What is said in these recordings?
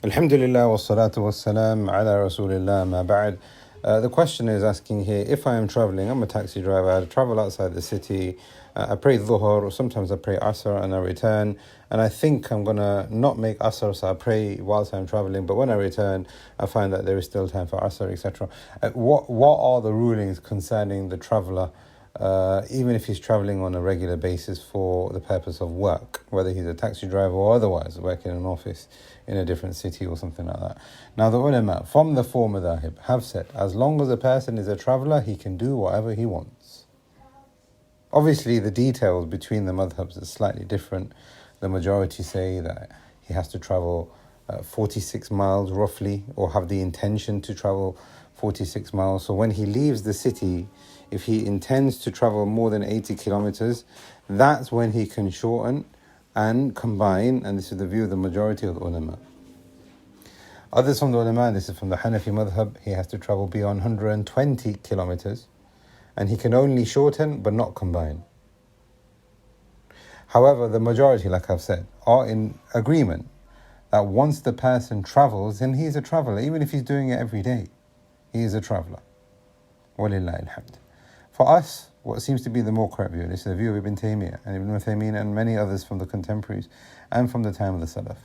Alhamdulillah wa salatu wa salam ala rasulillah ma ba'd. The question is asking here, if I am traveling, I'm a taxi driver, I travel outside the city, I pray dhuhr, or sometimes I pray asr and I return, and I think I'm going to not make asr, so I pray whilst I'm traveling, but when I return, I find that there is still time for asr, etc. What are the rulings concerning the traveller, even if he's travelling on a regular basis for the purpose of work, whether he's a taxi driver or otherwise, working in an office in a different city or something like that. Now the ulama from the four madhahib have said, as long as a person is a traveller, he can do whatever he wants. Obviously the details between the madhabs is slightly different. The majority say that he has to travel 46 miles roughly, or have the intention to travel 46 miles. So when he leaves the city, if he intends to travel more than 80 kilometers, that's when he can shorten and combine, and this is the view of the majority of the ulama. Others from the ulama, this is from the Hanafi madhab, he has to travel beyond 120 kilometers, and he can only shorten but not combine. However, the majority, like I've said, are in agreement that once the person travels, then he is a traveller. Even if he's doing it every day, he is a traveller. Walillahi alhamd. For us, what seems to be the more correct view, this is the view of Ibn Taymiyyah and Ibn Uthaymeen and many others from the contemporaries and from the time of the Salaf,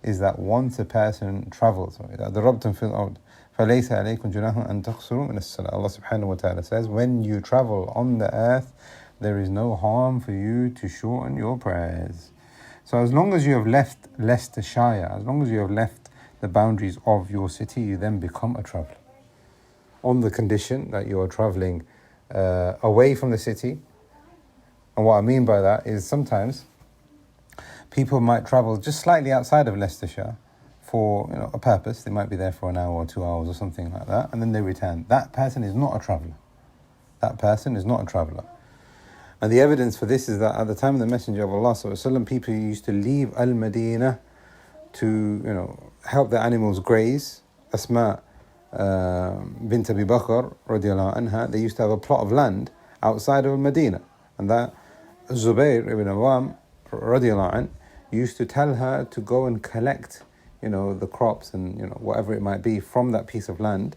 is that once a person travels, ضربتم في الأرض فليس عليكم جناح أن تقصروا من الصلاة. Allah subhanahu wa ta'ala says, when you travel on the earth, there is no harm for you to shorten your prayers. So as long as you have left Leicestershire, as long as you have left the boundaries of your city, you then become a traveller. On the condition that you are travelling away from the city. And what I mean by that is sometimes people might travel just slightly outside of Leicestershire for a purpose. They might be there for an hour or 2 hours or something like that, and then they return. That person is not a traveller. That person is not a traveller. And the evidence for this is that at the time of the Messenger of Allah sallallahu alaihi wasallam, people used to leave Al-Madinah to help their animals graze. Asma bint Abi Bakr radiallahu anha, they used to have a plot of land outside of Medina, and that Zubayr ibn Awam radiallahu anh used to tell her to go and collect the crops and whatever it might be from that piece of land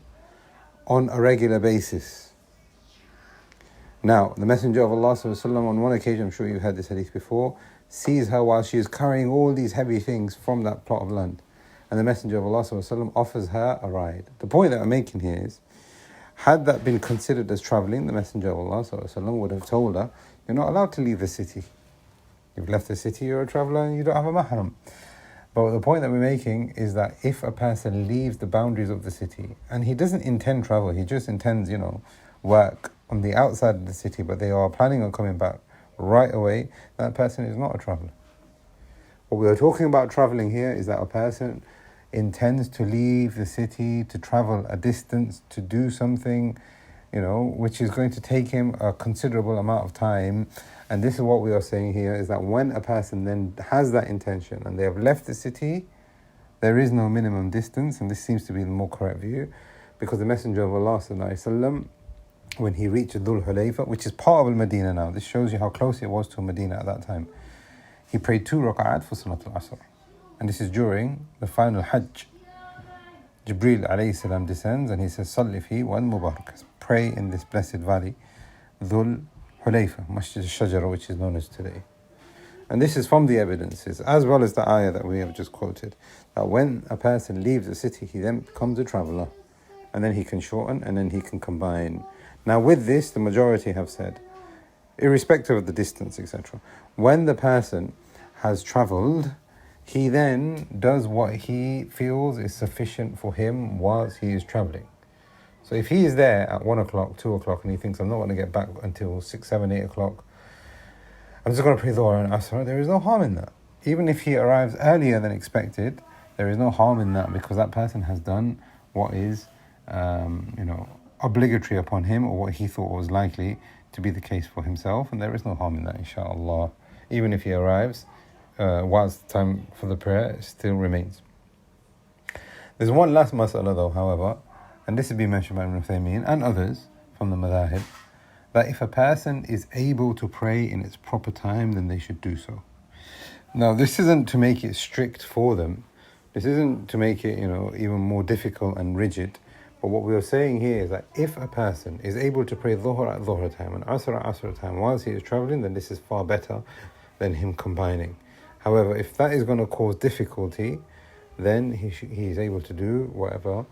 on a regular basis. Now the Messenger of Allah sallallahu alaihi wasallam, on one occasion, I'm sure you've heard this hadith before, sees her while she is carrying all these heavy things from that plot of land. And the Messenger of Allah sallallahu alaihi wasallam offers her a ride. The point that I'm making here is, had that been considered as travelling, the Messenger of Allah sallallahu alaihi wasallam would have told her, you're not allowed to leave the city. You've left the city, you're a traveller, and you don't have a mahram. But the point that we're making is that if a person leaves the boundaries of the city, and he doesn't intend travel, he just intends, work on the outside of the city, but they are planning on coming back right away, that person is not a traveller. What we are talking about travelling here is that a person intends to leave the city, to travel a distance, to do something, which is going to take him a considerable amount of time. And this is what we are saying here, is that when a person then has that intention and they have left the city, there is no minimum distance, and this seems to be the more correct view, because the Messenger of Allah sallallahu alaihi wasallam, when he reached Dhul Hulayfa, which is part of Medina now, this shows you how close it was to Medina at that time, he prayed 2 rak'at for Salatul Asr. And this is during the final Hajj. Jibreel alayhi salam descends and he says, Salli fi wal Mubarak. Pray in this blessed valley, Dhul Hulayfa, Masjid al-Shajara, which is known as today. And this is from the evidences, as well as the ayah that we have just quoted, that when a person leaves the city, he then becomes a traveller. And then he can shorten and then he can combine. Now with this, the majority have said, irrespective of the distance, etc., when the person has travelled, he then does what he feels is sufficient for him whilst he is travelling. So if he is there at 1 o'clock, 2 o'clock, and he thinks, I'm not going to get back until 6, 7, 8 o'clock, I'm just going to pray Dhuhr and Asr, there is no harm in that. Even if he arrives earlier than expected, there is no harm in that, because that person has done what is obligatory upon him, or what he thought was likely to be the case for himself, and there is no harm in that, inshaAllah. Even if he arrives whilst the time for the prayer still remains. There's one last mas'ala though, however, and this has been mentioned by Ibn Uthaymeen and others from the madhahib, that if a person is able to pray in its proper time, then they should do so. Now this isn't to make it strict for them, This isn't to make it, even more difficult and rigid. But what we are saying here is that if a person is able to pray Dhuhr at Dhuhr time and Asr at Asr time whilst he is travelling, then this is far better than him combining. However, if that is going to cause difficulty, then he is able to do whatever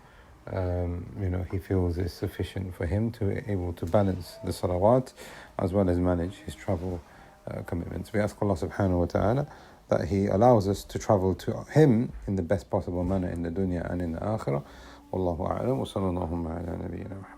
he feels is sufficient for him to able to balance the salawat as well as manage his travel commitments. We ask Allah subhanahu wa ta'ala that He allows us to travel to Him in the best possible manner in the dunya and in the akhirah. Wallahu a'lam wa sallallahu ala nabiyyina Muhammad.